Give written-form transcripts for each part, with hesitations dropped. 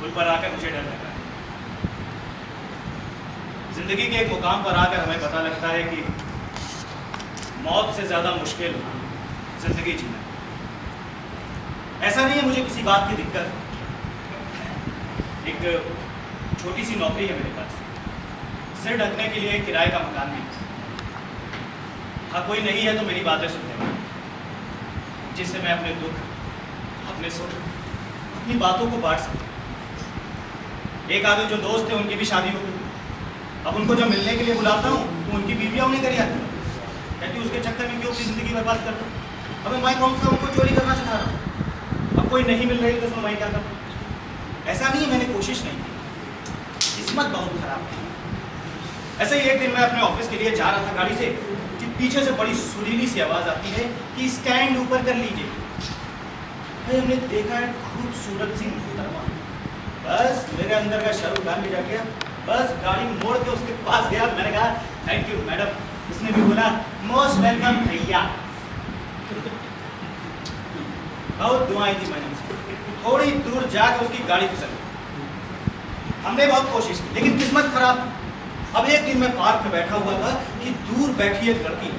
पुल पर आकर मुझे डर लगा। जिंदगी के एक मुकाम पर आकर हमें पता लगता है कि मौत से ज्यादा मुश्किल जिंदगी जीना। ऐसा नहीं है मुझे किसी बात की दिक्कत, एक छोटी सी नौकरी है मेरे पास, सिर ढकने के लिए किराए का मकान भी। हाँ, कोई नहीं है तो मेरी बातें सुनने, जिससे मैं अपने दुख, अपने सुख, अपनी बातों को बांट सकूं। एक आधे जो दोस्त थे उनकी भी शादी हो गई। अब उनको जब मिलने के लिए बुलाता हूँ तो उनकी बीवियाँ उन्हें कर आती, कहती उसके चक्कर में क्यों अपनी जिंदगी बर्बाद कर रहा हूँ। अब मैं कौन सा उनको चोरी करना सिखा रहा हूँ। अब कोई नहीं मिल रही तो उसमें मैं क्या करूँ। ऐसा नहीं है मैंने कोशिश नहीं की, किस्मत बहुत खराब थी। ऐसे ही एक दिन मैं अपने ऑफिस के लिए जा रहा था गाड़ी से कि पीछे से बड़ी सुरीली सी आवाज़ आती है कि स्टैंड ऊपर कर लीजिए। हमने देखा है खूबसूरत सी मोहतरमा, बस मेरे अंदर का शर्म उठाने जा गया। बस गाड़ी मोड़ के उसके पास गया, मैंने कहा थैंक यू मैडम। उसने भी बोला मोस्ट वेलकम भैया। बहुत दुआएं दी मैंने उसको। थोड़ी दूर जाकर उसकी गाड़ी फिसल गई। हमने बहुत कोशिश की लेकिन किस्मत खराब। अब एक दिन मैं पार्क में बैठा हुआ था कि दूर बैठी एक लड़की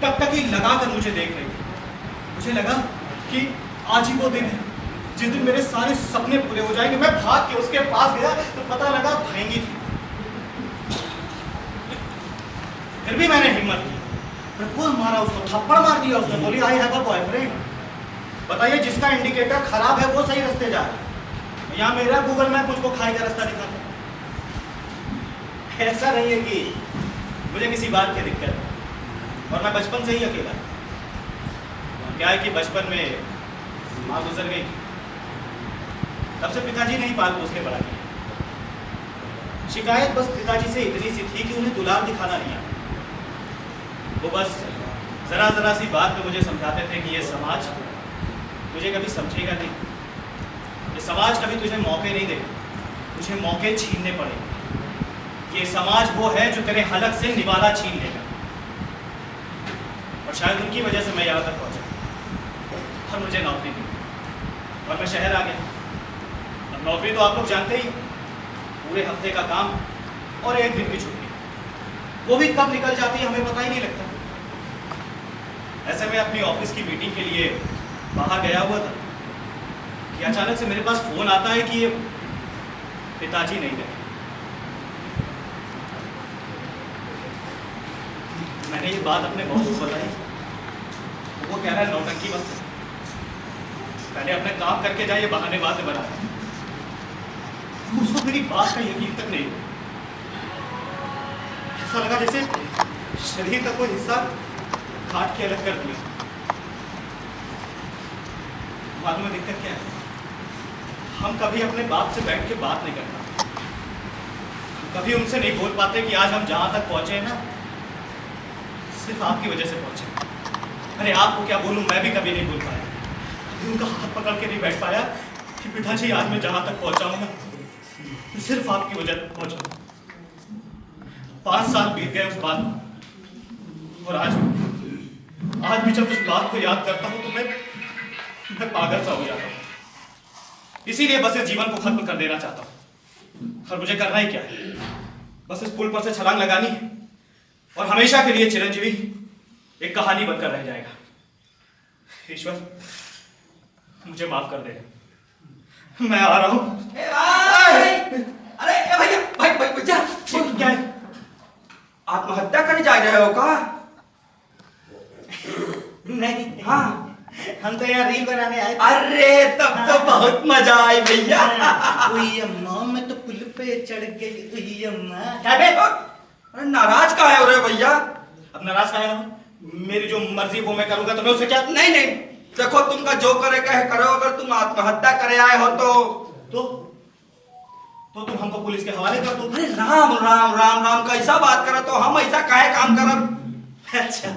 टकटकी लगाकर मुझे देख रही थी। मुझे लगा कि आज ही वो दिन है जिस दिन मेरे सारे सपने पूरे हो जाएंगे। मैं भाग के उसके पास गया तो पता लगा भाएंगी थी। फिर भी मैंने हिम्मत की, प्रपोज मारा उसको, थप्पड़ मार दिया। उसने बोली आई हैव अ बॉयफ्रेंड। बताइए, जिसका इंडिकेटर खराब है वो सही रास्ते जा रहा है। यहाँ मेरा गूगल मैप मुझको खाई का रास्ता दिखाता है। ऐसा नहीं है कि मुझे किसी बात की दिक्कत है, और मैं बचपन से ही अकेला। क्या है कि बचपन में माँ गुजर गई, तब से पिताजी ने ही पाल पोस के बड़ा किया। शिकायत बस पिताजी से इतनी सी थी कि उन्हें दुलार दिखाना नहीं आता। वो बस जरा जरा सी बात में मुझे समझाते थे कि ये समाज तुझे कभी समझेगा नहीं, ये समाज कभी तुझे मौके नहीं देगा, तुझे मौके छीनने पड़ेंगे। ये समाज वो है जो तेरे हलक से निवाला छीन लेगा। और शायद उनकी वजह से मैं यहाँ तक पहुँचा और मुझे नौकरी मिली और मैं शहर आ गया। अब नौकरी तो आप लोग जानते ही, पूरे हफ्ते का काम और एक दिन की छुट्टी, वो भी कब निकल जाती है हमें पता ही नहीं लगता। ऐसे में अपनी ऑफिस की मीटिंग के लिए बाहर गया हुआ था कि अचानक से मेरे पास फोन आता है कि ये पिताजी नहीं रहे। मैंने ये बात अपने बॉस को बताई तो वो कह रहा है नौटंकी मत, पहले अपने काम करके जाए, ये बहाने बाद में बना। उसको मेरी बात का यकीन तक नहीं। ऐसा लगा जैसे शरीर का कोई हिस्सा काट के अलग कर दिया। मालूम है दिक्कत क्या है? हम कभी अपने बाप से बैठ के बात नहीं करते, कभी उनसे नहीं बोल पाते कि आज हम जहां तक पहुंचे हैं ना, सिर्फ आपकी वजह से पहुंचे। अरे आपको क्या बोलूं, मैं भी कभी नहीं बोल पाया, कभी उनका हाथ पकड़ के नहीं बैठ पाया कि पिताजी आज मैं जहां तक पहुंचा हूं ना, सिर्फ आपकी वजह से पहुंचा। 5 साल बीत गए उस बात में, और आज भी जब उस बात को याद करता हूं तो मैं पागल सा हो जाता हूं। इसीलिए बस इस जीवन को खत्म कर देना चाहता हूं। और मुझे करना ही क्या है, बस इस पुल पर से छलांग लगानी है और हमेशा के लिए चिरंजीवी एक कहानी बनकर रह जाएगा। ईश्वर मुझे माफ कर दे, मैं आ रहा हूं। अरे भैया, भाई भैया, क्या है? आत्महत्या करने जा रहे हो का? नहीं, हाँ, हम तो यहाँ रील बनाने आए थे। अरे तब तो बहुत मजा आई भैया। ओई अम्मा, मैं तो पुल पे चढ़ गई। ओई अम्मा, क्या बे? अरे नाराज काहे हो रहे हो भैया? अब नाराज काहे ना हो? मेरी जो मर्जी वो मैं करूंगा, तो मैं उससे क्या? नहीं नहीं, देखो तुमका जो करे कहे करो, अगर तुम आत्महत्या करे आए हो तो तुम हमको पुलिस के हवाले कर दो। अरे राम राम राम राम, कैसा बात करो, तो हम ऐसा काहे काम करब? अच्छा,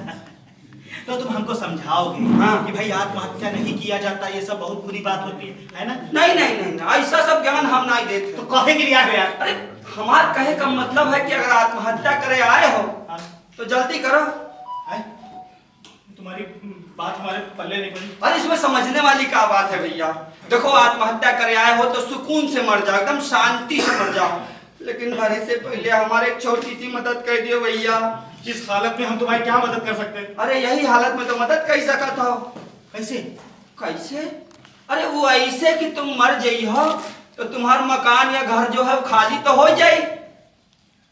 तो तुम हमको समझाओगे कि भाई आत्महत्या नहीं किया जाता, ये सब बहुत बुरी बात होती है ना? नहीं नहीं नहीं, ऐसा सब ज्ञान हम नहीं देते। तो कहे के लिए आ गया? अरे हमारा कहे का मतलब है कि अगर आत्महत्या करे आए हो तो जल्दी करो। तुम्हारी बात हमारे पल्ले नहीं पड़ी। अरे इसमें समझने वाली क्या बात है भैया। देखो आत्महत्या करे आए हो तो सुकून से मर जाओ, एकदम शांति से मर जाओ, लेकिन मरने से पहले हमारे एक छोटी सी मदद कर दियो भैया। इस हालत में हम तुम्हारी क्या मदद कर सकते हैं? अरे यही हालत में तो मदद कर सकता था। कैसे? कैसे? अरे वो ऐसे कि तुम मर जाई हो तो तुम्हारा मकान या घर जो है वो खाली तो हो जाए।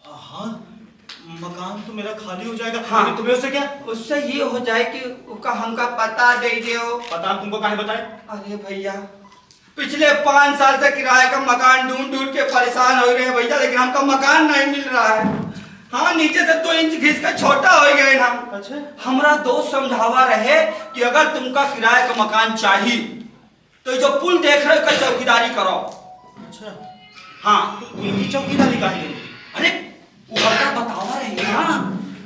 हाँ, मकान तो मेरा खाली हो जाएगा। हाँ। लेकिन तुम्हें उससे क्या? उससे ये हो जाए कि उसका हमका पता दे दियो। पता तुमको काहे बताए? अरे भैया पिछले 5 साल से किराए का मकान ढूंढ ढूंढ के परेशान हो रहे हैं भैया, लेकिन हमका मकान नहीं मिल रहा है। हाँ, नीचे से 2 इंच घिस का छोटा हो गए ना। अच्छा। हमारा दोस्त समझावा रहे कि अगर तुमका किराए का मकान चाहिए तो जो पुल देख रहे हो का चौकीदारी करो। अच्छा। हाँ, उनकी चौकीदारी काहे? अरे उनका बतावा रहे ना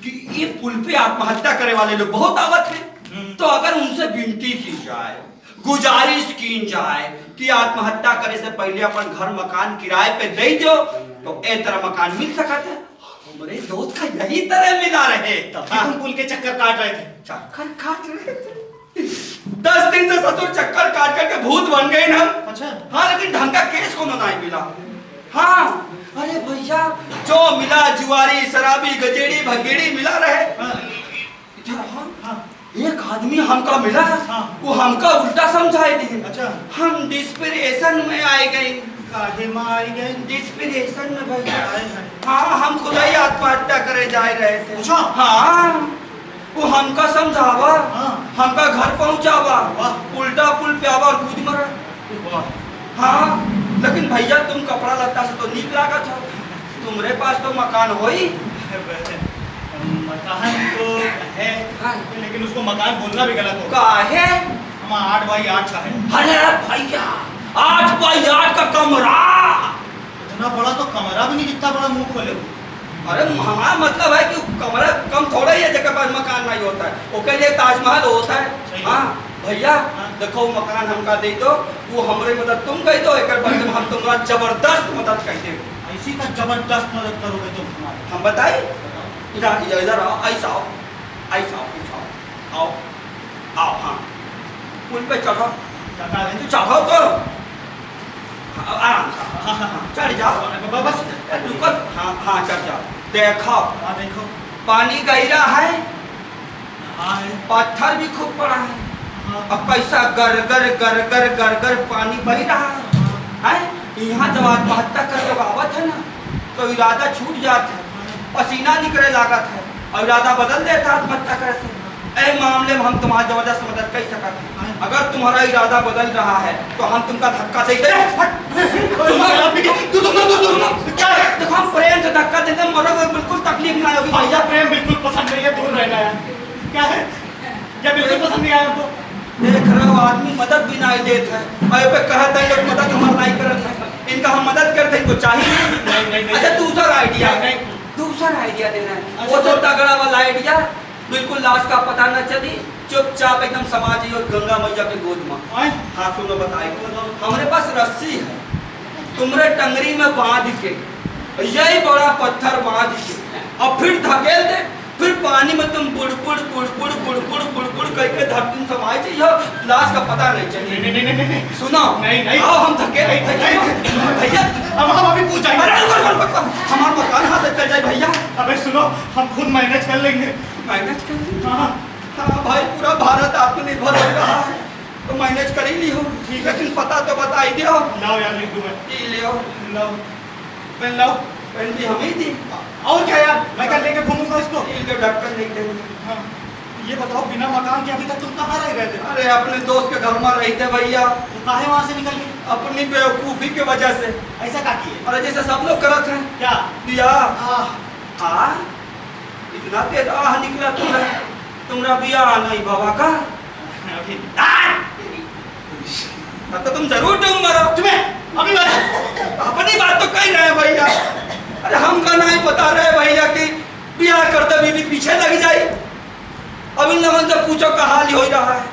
कि ये पुल पे आत्महत्या करे वाले लोग बहुत आवत हैं, तो अगर उनसे विनती की जाए, गुजारिश की जाए कि आत्महत्या करे से पहले अपन घर मकान किराए पे दे दो तो ए तरह मकान मिल सकता है। हमारे दोस्त का यही तरह मिला रहे। तुम पुल के चक्कर काट रहे थे? चक्कर काट रहे थे 10 दिन से ससुर चक्कर काट करके भूत बन गए ना। अच्छा। हाँ, लेकिन ढंग का केस को नहीं मिला। हाँ, अरे भैया जो मिला जुआरी शराबी गजेड़ी भगेड़ी मिला रहे। इधर हाँ, एक आदमी हमका मिला। हाँ। वो हमका उल्टा समझाए दिए। अच्छा। हम डिस्पिरेशन में आए गए। काहे में आई गए? डिस्पिरेशन में भैया। हाँ, हम खुद ही आत्महत्या करे जा रहे थे। अच्छा। हाँ, वो हमका समझावा। हाँ। हमका घर पहुंचावा। वाह। उल्टा पुल पे आवा और कूद मरा। हाँ, लेकिन भैया तुम कपड़ा लत्ता से तो नीक लागत हो, तुम्हारे पास तो मकान हो ही। मकान तो है। हाँ। लेकिन उसको मकान बोलना भी गलत होगा। काहे? हम 8x8 का है। अरे भैया 8x8 का कमरा। इतना बड़ा तो कमरा भी नहीं, जितना बड़ा मुंह खोले। अरे हमारा मतलब है कि कमरा कम थोड़ा ही है जगह पास मकान नहीं होता है, उसके लिए ताजमहल होता है। हाँ भैया, देखो मकान हमका दे दो, वो हमारे मदद तुम कह दो, एक बार हम तुम्हारा जबरदस्त मदद कह दे। ऐसी का जबरदस्त मदद करोगे तुम हमारी? हम बताए इधर इधर आओ, ऐसा आओ, ऐसा आओ, आओ आओ। हाँ, पुल पे चढ़ो, चढ़ो तो आराम से चढ़ जाओ। बस रुको। हाँ हाँ, चढ़ जाओ। देखो देखो पानी गहरा है, हाँ पत्थर भी खूब पड़ा है, हाँ। अब कैसा गर गर गर गर गर गर पानी बह रहा है। यहाँ जब आत्महत्या कर लोग आवत है ना तो इरादा छूट जाता है, पसीना निकले लागत है और इरादा बदल देता है आत्महत्या करे से। ऐ मामले में हम तुम्हारा जबरदस्त मदद कर सकते हैं। अगर तुम्हारा इरादा बदल रहा है तो हम तुमका धक्का दे दे। देखो हम प्रेम से धक्का देते हैं, मरोगे बिल्कुल तकलीफ ना होगी भैया। प्रेम बिल्कुल पसंद नहीं है, दूर रहना है। क्या है? क्या बिल्कुल पसंद नहीं आया हमको? देख रहे हो आदमी मदद भी नहीं देता है, और पे कहता है लोग मदद हमारा नहीं करता है। इनका हम मदद करते हैं, इनको चाहिए नहीं। अच्छा दूसरा आइडिया, नहीं। दूसरा आइडिया देना है। अच्छा, वो तो तगड़ा वाला आइडिया, बिल्कुल लाश का पता न चली, चुपचाप एकदम समाज और गंगा मैया के गोद में। हाँ सुनो बताए, हमारे पास रस्सी है, तुम्हारे टंगरी में बांध के यही बड़ा पत्थर बांध के और फिर धकेल दे, फिर पानी में तुम बुड़बुड़ बुड़बुड़ बुड़बुड़ बुड़बुड़ करके धरती समाये चाहिए, लाश का पता नहीं चले। नहीं। सुनो नहीं। आओ हम धकेल भैया। हम अभी पूछ जाएंगे। हमारा मकान हाथ से चल जाए भैया। अबे सुनो, हम खुद मैनेज कर लेंगे। मैनेज कर ली? हाँ हाँ भाई, पूरा भारत आत्मनिर्भर हो रहा है तो मैनेज कर ही ली हो। ठीक है। लेकिन पता तो बता ही दियो। लाओ यार, लिख दूँ मैं। ये ले आओ, लाओ पेन लाओ। पेन भी हम ही दी। और क्या यार, मैं क्या लेके घूमूंगा इसको? ये ले ढक्कन नहीं देंगे। हाँ। ये बताओ, बिना मकान के अभी तक तुम कहाँ रह रहे थे? अरे अपने दोस्त के घर में रहते भैया, तो काहे वहाँ से निकल गए? अपनी बेवकूफी की वजह से। ऐसा क्या किए? अरे जैसे सब लोग करत हैं। क्या? दिया इतना तेज आह निकला तुमरा बिया नहीं बाबा का। अभी तो तुम जरूर डूब मरो। तुम्हें अभी बात अपनी बात तो कह रहे हैं भैया। अरे हम का नहीं बता रहे भैया कि बियाह करते बीवी पीछे लग जाए। अब इन लोगों से पूछो का हाल ही हो रहा है।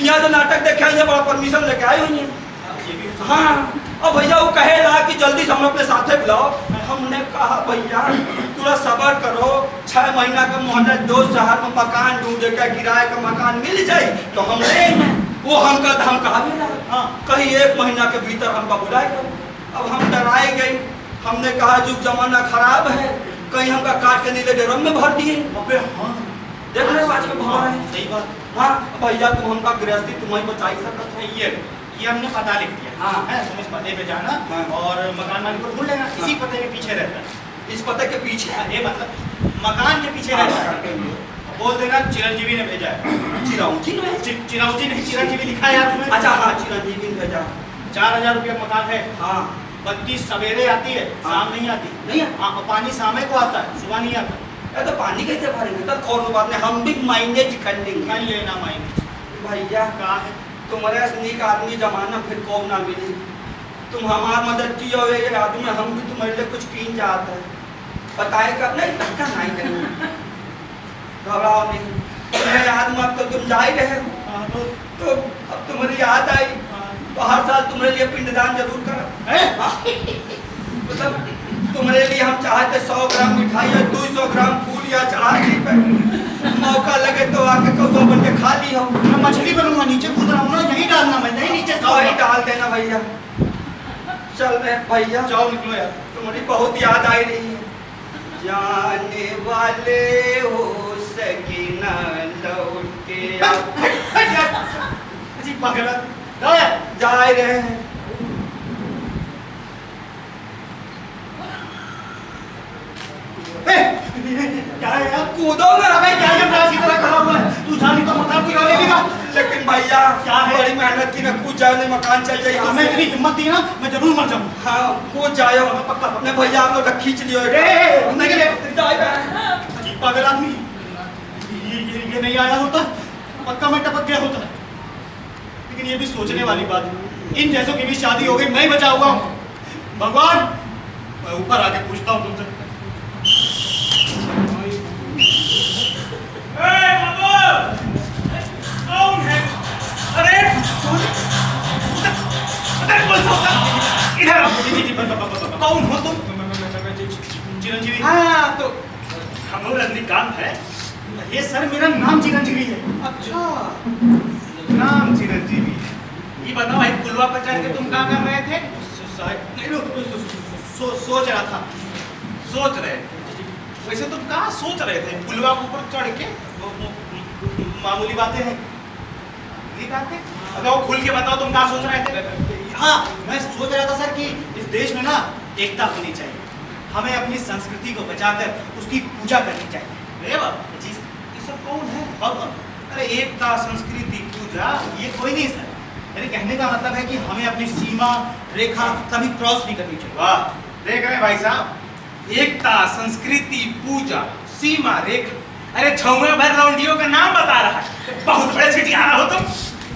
यहाँ तो नाटक देखे हैं, बड़ा परमिशन लेके आई हुई है। हाँ, अब भैया वो कहेला कि जल्दी से हम अपने साथे बुलाओ। हमने कहा भैया थोड़ा सब्र करो, 6 महीना का मोहलत 2 शहर में मकान ढूंढे का किराए का मकान मिल जाए तो हम ले वो हमका धमका भी रहा। हाँ। कहीं 1 महीना के भीतर हमका बुलाए। अब हम डराए गए, हमने कहा जुग जमाना खराब है, कहीं हमका काट के नीले ड्रम में भर दिए। अबे हाँ, देख रहे हो आज के भाव है। सही बात। हाँ भैया तुम हमका गृहस्थी तुम्हें बचाई सकत हो। ये हमने पता लिख दिया। हाँ। है, तुम इस पते पे जाना हाँ। और मकान मालिक को ढूंढ लेना। इसी पते के पीछे रहता है। इस पते के पीछे ये मतलब मकान के पीछे रहता है। बोल देना चिरंजीवी ने भेजा है। चिरौंजी ने चिरंजी नहीं, चिरंजीवी लिखा है यार उसमें। अच्छा हाँ चिरंजीवी ने भेजा। 4000 रुपया मकान है। हाँ बत्ती सवेरे आती है, हाँ। शाम नहीं आती। नहीं हाँ, पानी शाम को आता है, सुबह नहीं आता। ये तो पानी कैसे भरेंगे? तो खोर बात नहीं, हम भी मैनेज कर लेंगे। कर लेना माइंड। भैया कहा है तुम्हारे नीक आदमी जमाना फिर कौन ना मिली। तुम हमार मदद की हो ये आदमी, हम भी तुम्हारे लिए कुछ कीन जाते हैं। बताए कर नहीं धक्का नहीं करेंगे, घबराओ नहीं। तुम्हें याद में अब तो तुम जा ही रहे हो, तो अब तुम्हारी याद आई तो हर साल तुम्हारे लिए पिंडदान जरूर करो। मतलब तुम्हारे लिए हम चाहते 100 ग्राम मिठाई या 200 ग्राम फूल या चढ़ाई पे मौका लगे तो आके कौवा बन के खा ली हो। मैं मछली बनूंगा, नीचे कूद रहा हूँ ना, यहीं डालना, मैं नहीं नीचे वही डाल देना भैया। चल रहे भैया, जाओ निकलो यार। तुम्हारी बहुत याद आई रही है। जाने वाले हो सकीना लौट के जी पागल जा रहे हैं। क्या है यार? कूदो ना अबे क्या ये प्लास की तरह खड़ा हुआ है? तू जानी तो मकान को ले लेगा। लेकिन भैया क्या है? बड़ी मेहनत की ना, कूद जाए मकान चल जाए। हमें इतनी हिम्मत दी ना, मैं जरूर मर जाऊँ। हाँ कूद जाओ पक्का। अपने भैया हम लोग खींच लियो। अजीब पागल आदमी, ये नहीं आया होता, पक्का मैं टपक गया होता। लेकिन ये भी सोचने वाली बात है, इन जैसों की भी शादी हो गई, मैं ही बचा हुआ हूँ। भगवान, मैं ऊपर आके पूछता हूँ तुमसे। कौन है? अरे इधर कौन हो तुम? चिरंजीवी। हाँ तो हम रजनीकांत है। ये सर मेरा नाम चिरंजीवी है। अच्छा, नाम चिरंजीवी है। ये बताओ भाई, पुलवा पर चढ़ के तुम क्या कर रहे थे? सोच रहा था। सोच रहे थे? वैसे तुम कहाँ सोच रहे थे पुलवा के ऊपर चढ़ के? मामूली बातें हैं। ये बातें बताओ, खुल के बताओ तुम क्या सोच रहे थे? हाँ, मैं सोच रहा था सर कि इस देश में ना एकता होनी चाहिए। हमें अपनी संस्कृति को बचाकर उसकी पूजा करनी चाहिए। ये बात जी ये सब कौन है? और कौन? अरे एकता, संस्कृति, पूजा। ये कोई नहीं सर। मेरे कहने का मतलब है कि हमें अपनी सीमा रेखा कभी क्रॉस नहीं करनी चाहिए। वाह, देख रहे हैं भाई साहब, एकता, संस्कृति, पूजा, सीमा रेखा। अरे छौवे भर लौंडियों का नाम बता रहा है, बहुत बड़े छिटियारा हो तुम।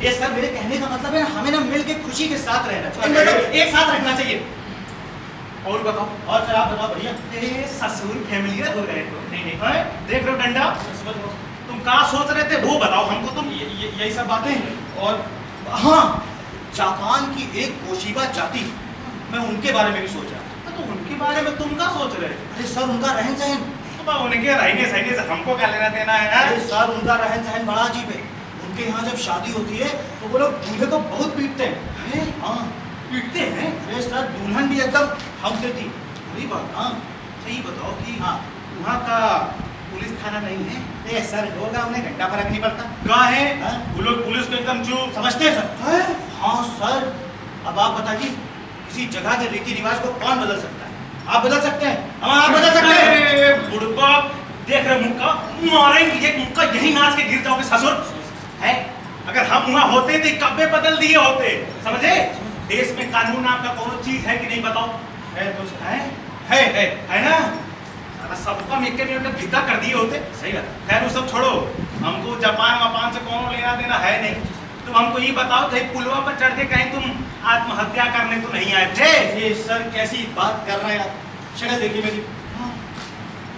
ये सर मेरे कहने का मतलब है हमें ना मिल के खुशी के साथ रहना चाहिए, मतलब एक साथ रहना चाहिए। और बताओ। और सर आप बताओ। बढ़िया। ससुर फैमिलियर हो गए हो। नहीं हैं? देख रहे हो डंडा, तुम क्या सोच रहे थे वो बताओ हमको तुम। यही सब बातें हैं। और हाँ, जापान की एक पोशीबा जाति, मैं उनके बारे में भी सोच रहा था। तो उनके बारे में तुम क्या सोच रहे थे? अरे सर उनका रहन सहन, तो उनके रहने सहने से हमको क्या लेना देना है? अरे सर उनका रहन सहन बड़ा अजीब है। उनके यहाँ जब शादी होती है तो वो लोग दूल्हे को बहुत पीटते हैं। हाँ पीटते हैं? अरे सर दुल्हन भी एकदम हक देती। वही बात। हाँ सही बताओ कि हाँ। वहाँ का पुलिस थाना नहीं है? ये सर होगा, उन्हें घंटा फर्क नहीं पड़ता। कहाँ है? हाँ? वो लोग पुलिस को एकदम चुप समझते हैं सर। हाँ सर, अब आप बताइए किसी जगह के रीति रिवाज को कौन बदल सकता है? आप बदल सकते हैं? हम आप बदल सकते हैं? बुढ़बा देख रहे मुक्का मारेंगे, एक मुक्का यही नाच के गिर जाओगे ससुर है। अगर हम वहाँ होते तो कब्बे बदल दिए होते, समझे? देश में कानून नाम का कोनो चीज है कि नहीं बताओ? है तो है है ना? अगर सबका एक मिनट में भिक्का कर दिए होते। सही बात। खैर वो सब छोड़ो, हमको जापान वापान से कोनो लेना देना है नहीं। तुम हमको ये बताओ थे पुलवा पर चढ़ के कहीं तुम आत्महत्या करने तो नहीं आए थे? ये सर कैसी बात कर रहे हैं आप? शक्ल देखिए मेरी।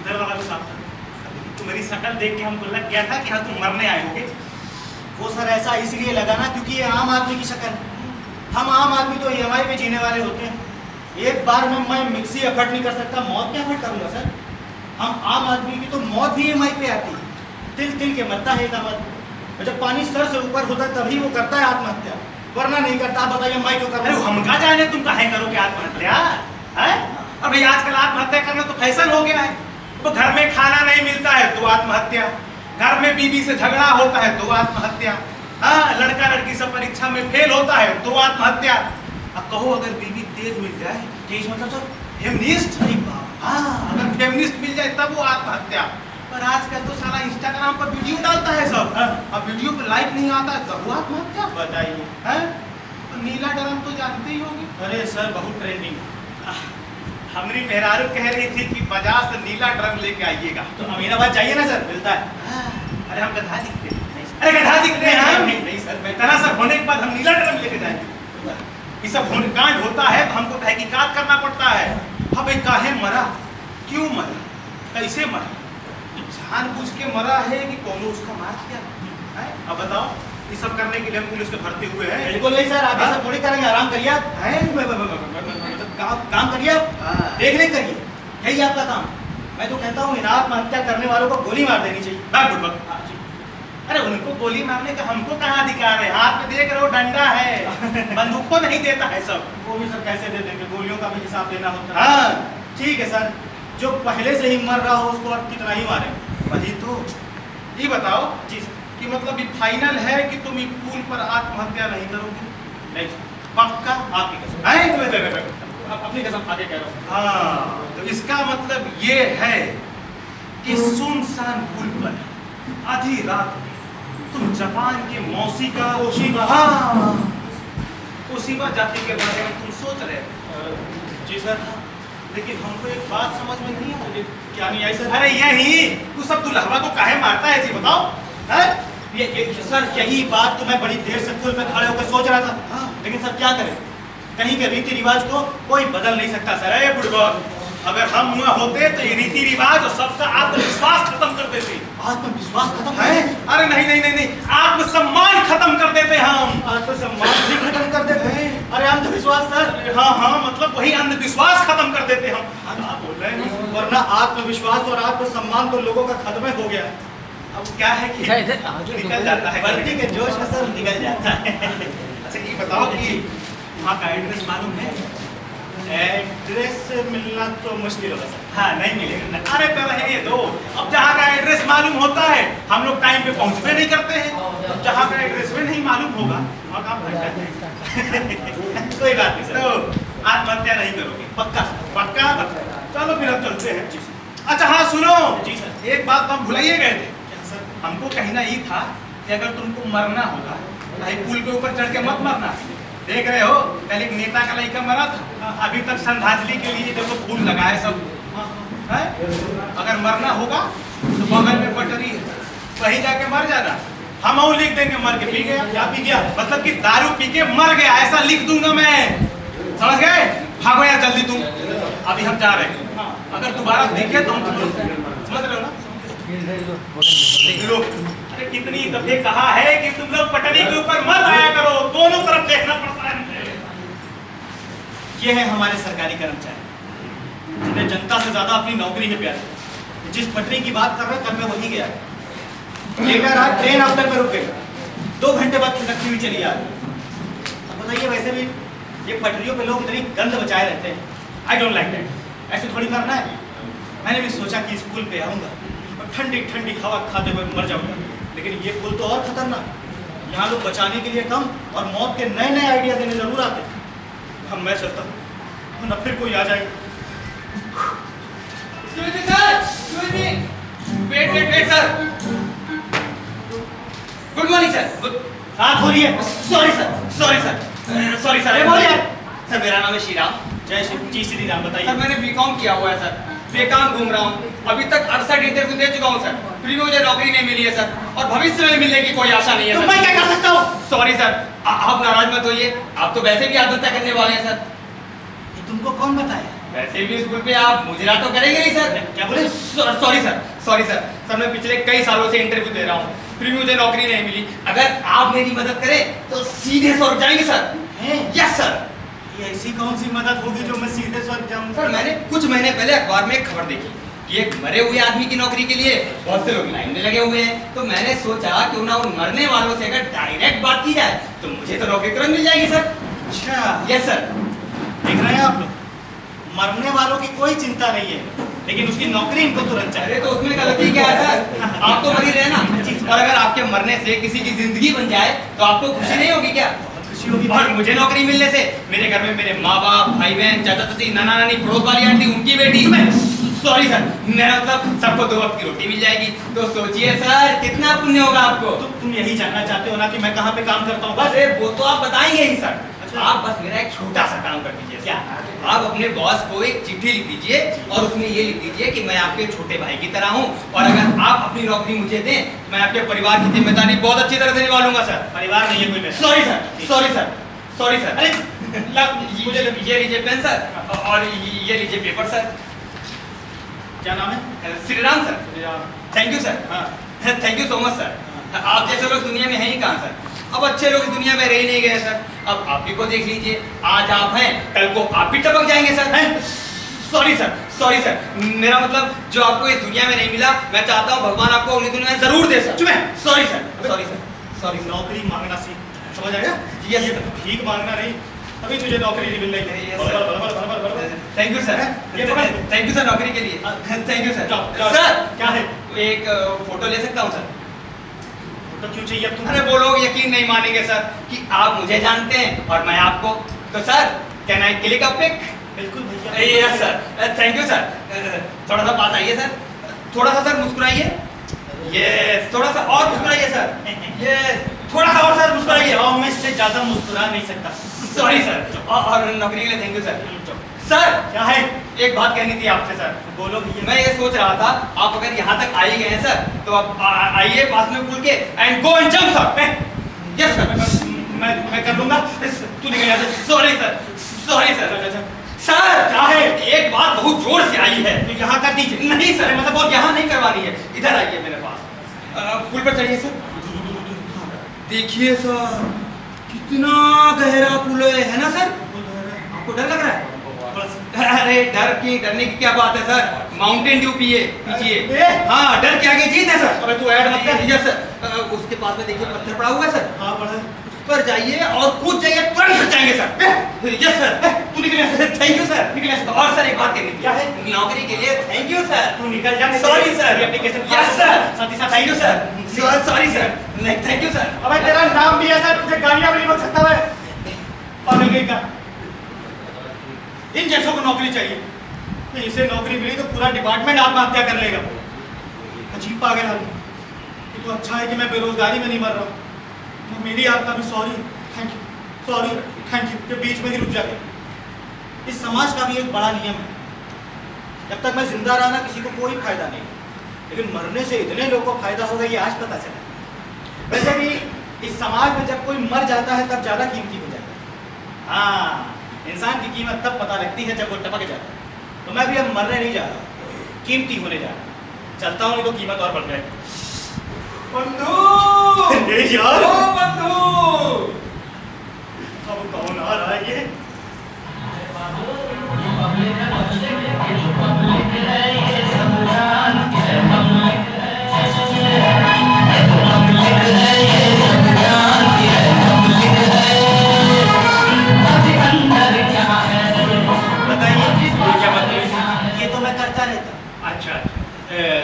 उधर वाला भी साफ था। तुम्हारी शक्ल देख के हमको लग गया था कि हाँ तुम मरने आए होगे। वो सर ऐसा इसलिए लगा ना क्योंकि ये आम आदमी की शक्ल है। हम आम आदमी तो ईएमआई पे जीने वाले होते हैं। एक बार में मैं मिक्सी अफर्ट नहीं कर सकता, मौत क्या अफर्ट करूंगा सर? हम आम आदमी की तो मौत भी ईएमआई पे आती है। तिल तिल के मरता है एक आम आदमी, और जब पानी सर से ऊपर होता है तभी वो करता है आत्महत्या, वरना नहीं करता। आप बताइए ईएमआई क्यों कर रहे अरे हो? हम का जाने तुम काहे करोगे आत्महत्या है? अब भाई आजकल आत्महत्या करना तो फैशन हो गया है। तो घर में खाना नहीं मिलता है तो आत्महत्या, घर में बीवी से झगड़ा होता है तो आत्महत्या, हाँ लड़का लड़की सब परीक्षा में फेल होता है तो आत्महत्या। अब कहो अगर बीवी तेज मिल जाए, तेज मतलब सर? फेमिनिस्ट, अरे बाप, हाँ अगर फेमिनिस्ट मिल जाए तब वो आत्महत्या। पर आजकल तो साला इंस्टाग्राम पर वीडियो डालता है सब, अब वीडियो पर लाइक नहीं आता है तब वो आत्महत्या। बताइए। हैं? तो नीला ड्रम तो जानते ही होंगे। अरे सर बहुत ट्रेंडिंग। हमारी मेहरारू कह रही थी कि बाजार से नीला ड्रम लेके आइएगा। तो अमीनाबाद जाइए ना सर, मिलता है। अरे हम गधा दिखते हैं, अरे गधा दिखते हैं हम। नहीं सर, मैं इतना सब होने के बाद हम नीला ड्रम लेके जाएंगे? ये सब कांड होता है तो हमको तहकीकात करना पड़ता है। अब एक काहे मरा, क्यों मरा, कैसे मरा, जानबूझ के मरा है कि कौन उसका मार किया है? अब बताओ, ये सब करने के लिए हम पुलिस में भर्ती हुए हैं। बिल्कुल नहीं सर, आप ऐसा थोड़ी करेंगे। आराम करिए आप, काम करिए आप, देख रेख करिए, यही आपका काम। मैं तो कहता हूँ इन आत्महत्या करने वालों को गोली मार देनी चाहिए। बात बुड़बक। अरे उनको गोली मारने का हमको कहाँ अधिकार है? हाथ में देख रहे हो डंडा है, बंदूक को नहीं देता है सब। वो भी सर कैसे दे देंगे, गोलियों का भी हिसाब देना होता है। हाँ ठीक है सर, जो पहले से ही मर रहा हो उसको और कितना ही मारे। वही तो। ये बताओ जी सर। कि मतलब ये फाइनल है कि तुम इस पुल पर आत्महत्या नहीं करोगे? नहीं सर, पक्का? आपकी कसम। है? अपनी कसम आगे कह रहा हूँ। हाँ, तो इसका मतलब ये है कि सुनसान पुल पर आधी रात में तुम जापान के मौसी का ओशीबा। हाँ, ओशीबा जाति के बारे में तुम सोच रहे हो। जी सर। लेकिन हमको एक बात समझ में नहीं आ रही। क्या नहीं आई सर? अरे यही तू सब दुल्हवा को काहे मारता है जी, बताओ। है? ये सर यही बात तो मैं बड़ी देर से पुल पे खड़े होकर सोच रहा था। हाँ। लेकिन सर क्या करें, कहीं के रीति रिवाज को कोई बदल नहीं सकता सर। अरे बुड़बक, अगर हम वहाँ होते तो ये रीति रिवाज और सबका आत्मविश्वास खत्म कर देते। आत्मविश्वास खत्म है? अरे नहीं नहीं नहीं नहीं, आत्मसम्मान खत्म कर देते हम। आत्मसम्मान भी खत्म कर देते हैं। अरे अंधविश्वास सर। हाँ हाँ, मतलब वही अंधविश्वास खत्म कर देते हम। क्या बोल रहे हैं? वरना आत्मविश्वास और आत्मसम्मान तो लोगों का खत्म हो गया। अब क्या है कि निकल जाता है, बल्कि के जोश में सर निकल जाता है। अच्छा ये बताओ कि वहाँ का एड्रेस मालूम है? एड्रेस मिलना तो मुश्किल होगा सर। हाँ नहीं मिलेगा। अरे तो रहने दो, अब जहाँ का एड्रेस मालूम होता है हम लोग टाइम पे पहुँचते नहीं करते हैं। अब जहाँ का एड्रेस में नहीं मालूम होगा वहाँ काम भटक जाते हैं। कोई बात नहीं सर। तो आत्महत्या नहीं करोगे? पक्का पक्का? चलो फिर अब चलते हैं। अच्छा हाँ सुनो जी सर। एक बात तो हम भुलाइए गए थे। क्या सर? हमको कहना ये था कि अगर तुमको मरना होगा भाई पुल के ऊपर चढ़ के मत मरना। देख रहे हो कल एक नेता का लड़का मरा था, अभी तक श्रद्धांजलि के लिए देखो फूल लगाए सब है। अगर मरना होगा तो बगल में पटरी है, वहीं जाके मर जाना। हम और लिख देंगे मर के पी गया। क्या पी गया? मतलब कि दारू पी के मर गया ऐसा लिख दूंगा मैं, समझ गए? भागो यार जल्दी तुम, अभी हम जा रहे हैं। अगर दोबारा देखे तो हम तुम लोग समझ रहे हो ना? देख लो, अरे कितनी दफे कहा है कि तुम लोग पटरी के ऊपर मत आया करो, दोनों तरफ देखना पड़ता है। ये है हमारे सरकारी कर्मचारी जिन्हें जनता से ज्यादा अपनी नौकरी है प्यारी। जिस पटरी की बात कर रहे हैं कल मैं वही गया। लेकर आज ट्रेन आफ्टर में रुक गई, 2 घंटे बाद खिसकती हुई चली आ रही। अब बताइए वैसे भी ये पटरियों पे लोग इतनी गंध बचाए रहते हैं। I don't like that. ऐसे थोड़ी करना है। मैंने भी सोचा कि इस पुल पे आऊँगा और ठंडी ठंडी हवा खाते हुए मर जाऊँगा, लेकिन ये पुल तो और खतरनाक। यहाँ लोग बचाने के लिए कम और मौत के नए नए आइडिया देने जरूर आते हैं। हम मैं चलता हूँ, न फिर कोई आ जाएगा। Wait sir. Good morning sir. हाथ हो रही है। Sorry sir. अरे बोलिए। सर मेरा नाम है श्रीराम। जय श्री राम। सर बताइए। मैंने बीकॉम किया हुआ है सर, बेकाम घूम रहा हूँ। अभी तक 68 इंटरव्यू दे चुका हूँ सर, फिर भी मुझे नौकरी नहीं मिली है सर, और भविष्य में मिलने की कोई आशा नहीं है तो सर। मैं क्या कर सकता हूँ? सॉरी सर, आप नाराज मत होइए, आप तो वैसे भी आत्महत्या करने वाले हैं सर। ये तुमको कौन बताया? वैसे भी स्कूल पे आप मुजरा तो करेंगे नहीं सर। क्या बोले? सॉरी सर मैं पिछले कई सालों से इंटरव्यू दे रहा हूँ, फिर भी मुझे नौकरी नहीं मिली। अगर आप मेरी मदद करें तो सीधे स्वर्ग जाएंगे सर। Yes sir. ये ऐसी कौन सी मदद होगी जो मैं सीधे स्वर्ग जाऊँ? सर मैंने कुछ महीने पहले अखबार में एक खबर देखी कि एक मरे हुए आदमी की नौकरी के लिए बहुत से लोग लाइन में लगे हुए हैं, तो मैंने सोचा क्यों ना उन मरने वालों से अगर डायरेक्ट बात की जाए तो मुझे तो नौकरी तुरंत मिल जाएगी सर। अच्छा, यस सर। देख रहे हैं आप लोग, मरने वालों की कोई चिंता नहीं है, लेकिन उसकी नौकरी इनको तुरंत चाहिए। अरे तो उसमें गलती क्या है सर? आप तो मर ही रहे ना, और अगर आपके मरने से किसी की जिंदगी बन जाए तो आपको खुशी नहीं होगी क्या? खुशी होगी। और मुझे नौकरी मिलने से मेरे घर में मेरे माँ बाप, भाई बहन, चाचा चाची, नाना नानी, पड़ोस वाली आंटी, उनकी बेटी, सॉरी सर, मेरा मतलब सबको 2 वक्त की रोटी मिल जाएगी। तो सोचिए सर कितना पुण्य होगा आपको। तो तुम यही जानना चाहते हो ना कि मैं कहाँ पे काम करता हूँ? बस वो तो आप बताएंगे ही सर। अच्छा। आप बस मेरा एक छोटा सा काम कर दीजिए। क्या? आप अपने बॉस को एक चिट्ठी लिख दीजिए और उसमें ये लिख दीजिए कि मैं आपके छोटे भाई की तरह हूँ, और अगर आप अपनी नौकरी मुझे दें मैं आपके परिवार की जिम्मेदारी बहुत अच्छी तरह से निभा लूंगा सर। परिवार नहीं है कोई मेरा। Sorry sir, sorry sir, sorry sir. अरे मुझे ये लीजिए पेन सर, और ये लीजिए पेपर सर। क्या नाम है? Shriram sir. Thank you sir. हाँ। Thank you so much sir. आप जैसे लोग दुनिया में हैं ही कहाँ सर? अब अच्छे लोग इस दुनिया में रह ही नहीं गए सर। अब आप ही को देख लीजिए, आज आप हैं कल को आप भी टपक जाएंगे sir. Sorry sir, sorry sir, मेरा मतलब जो आपको इस दुनिया में नहीं मिला, मैं चाहता हूँ भगवान आपको अगली दुनिया में जरूर दे sir. Sorry sir, sorry sir, sorry. नौकरी मांगना सीख, समझ आया? Yes, ये sir. भीख मांगना नहीं, अभी तुझे नौकरी नहीं मिल रही। Yes, sir. बराबर। थैंक यू सर, ये पकड़। थैंक यू सर नौकरी के लिए। Thank you sir. जाओ। सर क्या है? एक फोटो ले सकता हूँ सर? तो क्यों चाहिए अब तुम? अरे वो लोग यकीन नहीं मानेंगे सर कि आप मुझे जानते हैं और मैं आपको। तो sir can I click a pic? बिल्कुल भैया। Yes sir, thank you sir. थोड़ा सा पास आइए सर, थोड़ा सा सर मुस्कुराइए। यस, थोड़ा सा और मुस्कुराइए सर। यस, थोड़ा सा और सर मुस्कुराइए। जाओ, मैं इससे ज्यादा मुस्कुरा नहीं सकता। सॉरी सर, और नौकरी के लिए थैंक यू सर। सर क्या है? एक बात कहनी थी आपसे सर। बोलो भैया। मैं ये सोच रहा था आप अगर यहाँ तक आ ही गए हैं सर तो आप आइए पास में खुल के and go and jump sir. Yes sir, मैं कर लूंगा। तू निकल यहाँ से। Sorry sir, sorry sir. अच्छा। सर क्या है? एक बात बहुत जोर से आई है। तो यहाँ कर दीजिए। नहीं सर, मतलब बहुत यहाँ नहीं करवानी है, इधर आइए मेरे पास। पुल पर चढ़िए सर। देखिए सर कितना गहरा पुल है ना सर? आपको डर लग रहा है? अरे डरने की क्या बात है सर, माउंटेन ड्यू पीजिए। हाँ, डर के आगे जीत है सर। अबे तू ऐड मत कर। यस सर, उसके पास में देखिए पत्थर पड़ा हुआ है सर, हाँ पढ़ा। उस पर जाइए और कूद जाइए, तुरंत बच जाएंगे सर। Yes sir. तू निकल यहाँ से। Thank you sir. निकल यहाँ से। और सर एक बात कहनी थी। क्या है? नौकरी के लिए थैंक यू सर। तू निकल जा। Sorry sir. Application. Yes sir. साथ ही साथ thank you sir. Sorry sir. नहीं, थैंक यू सर। अबे तेरा नाम भी है सर, तुझे गालियां भी नहीं बक सकता मैं। पागल कहीं का। इन जैसों को नौकरी चाहिए। तो इसे नौकरी मिली तो पूरा डिपार्टमेंट आत्महत्या कर लेगा। अजीब पागल आदमी। ये तो अच्छा है कि मैं बेरोजगारी में नहीं मर रहा हूँ। मेरी आत्मा भी sorry, thank you, sorry, thank you के बीच में ही रुक जाते। इस समाज का भी एक बड़ा नियम है, जब तक मैं जिंदा रहा ना किसी को कोई फायदा नहीं, लेकिन मरने से इतने लोगों को फायदा होगा ये आज पता चला। वैसे भी इस समाज में जब कोई मर जाता है तब ज्यादा कीमती हो जाता है। हाँ, इंसान की कीमत तब पता लगती है जब वो टपक जाता है। तो मैं भी अब मरने नहीं जा रहा, कीमती होने जा रहा। चलता हूँ नहीं तो कीमत और बढ़ जाएगी। बंधु यार, ओ बंधु, अब कौन आ रहा है ये?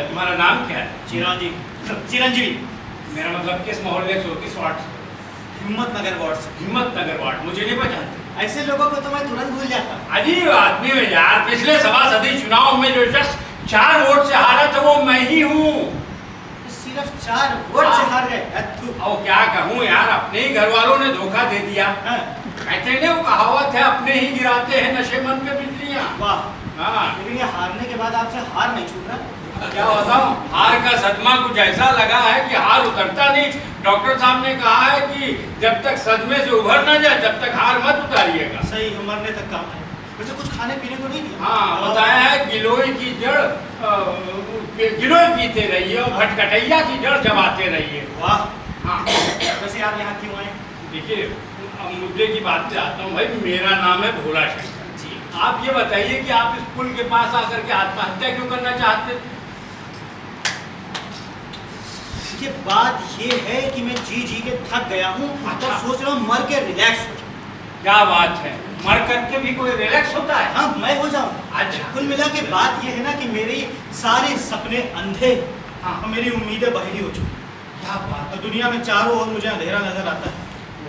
तुम्हारा नाम क्या है? चिरंजीवी। मेरा मतलब किस मोहल्ले से हो, किस वार्ड से? हिम्मत नगर वार्ड से। हिम्मत नगर वार्ड। मुझे नहीं पहचानते? ऐसे लोगों को तो मैं तुरंत भूल जाता हूँ। अजीब आदमी हो यार। पिछले सभासदी चुनाव में जो शख्स 4 वोट से हारा था वो मैं ही हूँ। सिर्फ 4 वोट से हार गए? और क्या कहूँ यार, अपने ही घर वालों ने धोखा दे दिया। कहते हैं वो कहावत है, अपने ही गिराते हैं नशेमंद पे बिजलियाँ। वाह। हाँ, लेकिन ये हारने के बाद आपसे हार नहीं छूट रहा। क्या बताऊं, हार का सदमा कुछ ऐसा लगा है कि हार उतरता नहीं। डॉक्टर साहब ने कहा है कि जब तक सदमे से उभर ना जाए तब तक हार मत उतारिएगा। सही, मरने तक काम है। वैसे कुछ खाने पीने को नहीं दिया? हाँ, बताया है गिलोय की जड़ गिलोय पीते रहिए और भटकटैया की जड़ जमाते रहिए। वाह। हाँ, वैसे आप यहाँ क्यों आए? देखिए अब मुद्दे की बात पे आता हूँ भाई। मेरा नाम है भोला शंकर जी। आप ये बताइए कि आप इस पुल के पास आकर के आत्महत्या क्यों करना चाहते? ये बात ये है कि मैं जी के थक गया हूँ अच्छा। और सोच रहा हूँ मर के रिलैक्स हो जाऊं। क्या बात है, मर करके भी कोई रिलैक्स होता है? हाँ, मैं हो जाऊँ। अच्छा। कुल मिला के बात ये है ना कि मेरे सारे सपने अंधे हाँ। और मेरी उम्मीदें बहरी हो चुकी हैं। क्या बात और दुनिया में चारों ओर मुझे अंधेरा नजर आता है।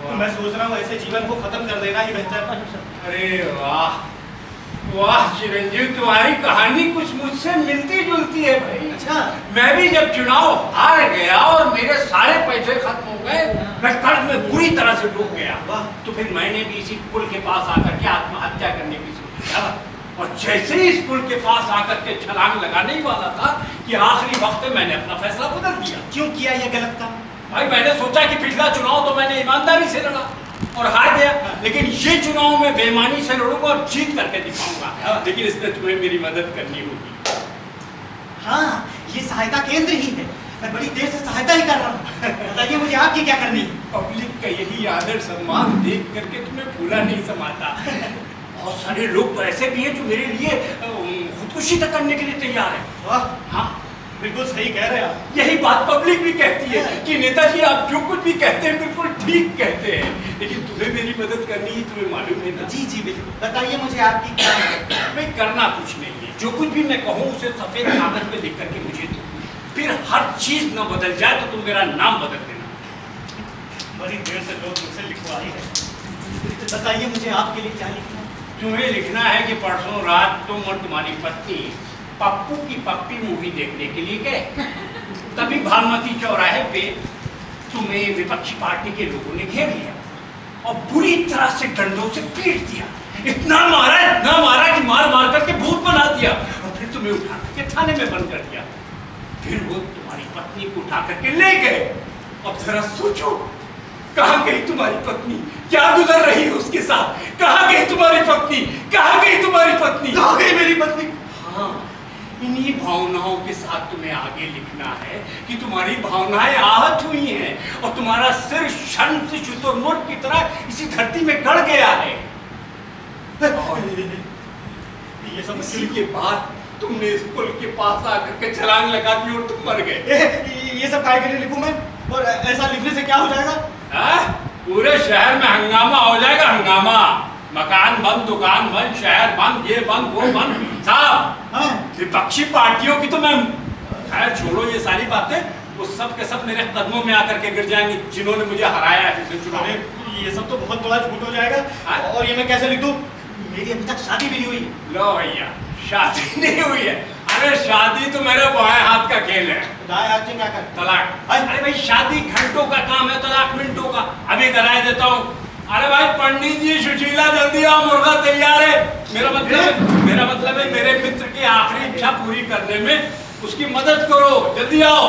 तो मैं सोच रहा हूँ ऐसे जीवन को खत्म कर देना ही बेहतर है। अरे वाह वाह चिरंजीव, तुम्हारी कहानी कुछ मुझसे मिलती जुलती है भाई। अच्छा। मैं भी जब चुनाव हार गया और मेरे सारे पैसे खत्म हो गए, मैं कर्ज में बुरी तरह से डूब गया। वाह। तो फिर मैंने भी इसी पुल के पास आकर के आत्महत्या करने की सोची। और जैसे ही इस पुल के पास आकर के छलांग लगाने ही वाला था कि आखिरी वक्त में मैंने अपना फैसला बदल दिया। क्यों किया ये गलत काम? भाई मैंने सोचा कि पिछला चुनाव तो मैंने ईमानदारी से लड़ा और हार गया, लेकिन ये चुनाव में बेईमानी से लड़ूंगा और जीत करके दिखाऊंगा। लेकिन इसमें तुम्हें मेरी मदद करनी होगी। हाँ, ये सहायता केंद्र ही है। मैं बड़ी देर से सहायता ही कर रहा हूँ। बताइए मुझे आपकी क्या करनी है? पब्लिक का यही आदर सम्मान देख करके तुम्हें भूला नहीं समाता। बहुत सारे लोग तो ऐसे भी हैं जो मेरे लिए खुदकुशी तक करने के लिए तैयार है। वाह, हाँ, बिल्कुल सही कह रहे हैं आप। यही बात पब्लिक भी कहती है कि नेताजी आप जो कुछ भी कहते हैं बिल्कुल ठीक कहते हैं, लेकिन तुम्हें मेरी मदद करनी ही तुम्हें मालूम है ना। जी बिल्कुल, बताइए मुझे आपकी क्या है? मैं करना कुछ नहीं है, जो कुछ भी मैं कहूँ उसे सफेद कागज पे लिख करके मुझे दो। फिर हर चीज न बदल जाए तो तुम मेरा नाम बदल देना। बड़ी देर से लोग मुझसे लिखवा ही है। तो बताइए मुझे आपके लिए क्या लिखना है? तुम्हें लिखना है कि परसों रात तुम और तुम्हारी पत्नी पप्पू की पप्पी मूवी देखने के लिए गए। तभी भानुमती चौराहे पे तुम्हें विपक्षी पार्टी के लोगों ने घेर लिया और बुरी तरह से डंडों से पीट दिया। इतना मारा कि मार मार करके भूत बना दिया और फिर तुम्हें उठा करके थाने में बंद कर दिया। फिर वो तुम्हारी पत्नी को उठा करके ले गए। अब जरा सोचो, कहाँ गई तुम्हारी पत्नी? क्या गुजर रही है उसके साथ? कहाँ गई तुम्हारी पत्नी? कहाँ गई तुम्हारी पत्नी? कहाँ गई मेरी पत्नी? हाँ, इन्हीं भावनाओं के साथ तुम्हें आगे लिखना है कि तुम्हारी भावनाएं आहत हुई हैं और तुम्हारा सिर शर्म से शुतुरमुर्ग की तरह इसी धरती में गड़ गया है। ये सब इसी के बाद तुमने इस पुल के पास आकर के छलांग लगा दी और तुम मर गए। ये सब काय के लिए लिखूं मैं? और ऐसा लिखने से क्या हो जाएगा? पूरे शहर में हंगामा हो जाएगा, हंगामा। मकान बंद, दुकान बंद, शहर बंद, ये बंद, वो बंद। साहब, विपक्षी पार्टियों की तो मैं खैर छोड़ो, ये सारी बातें वो सब के सब मेरे कदमों में आकर के गिर जाएंगे जिन्होंने मुझे हराया है पिछले चुनाव में। ये सब तो बहुत बड़ा झूठ हो जाएगा। और ये मैं कैसे लिख दूं? मेरी अभी तक शादी भी नहीं हुई। लो भैया, शादी नहीं हुई है? अरे शादी तो मेरे बाएं हाथ का खेल है। दाएं हाथ से क्या कर? तलाक। अरे भाई शादी घंटों का काम है, तलाक मिनटों का। अभी कराए देता हूँ। अरे भाई पंडित जी, सुशीला जल्दी आओ, मुर्गा तैयार है। मेरा मतलब है मेरे मित्र की आखिरी इच्छा पूरी करने में उसकी मदद करो, जल्दी आओ।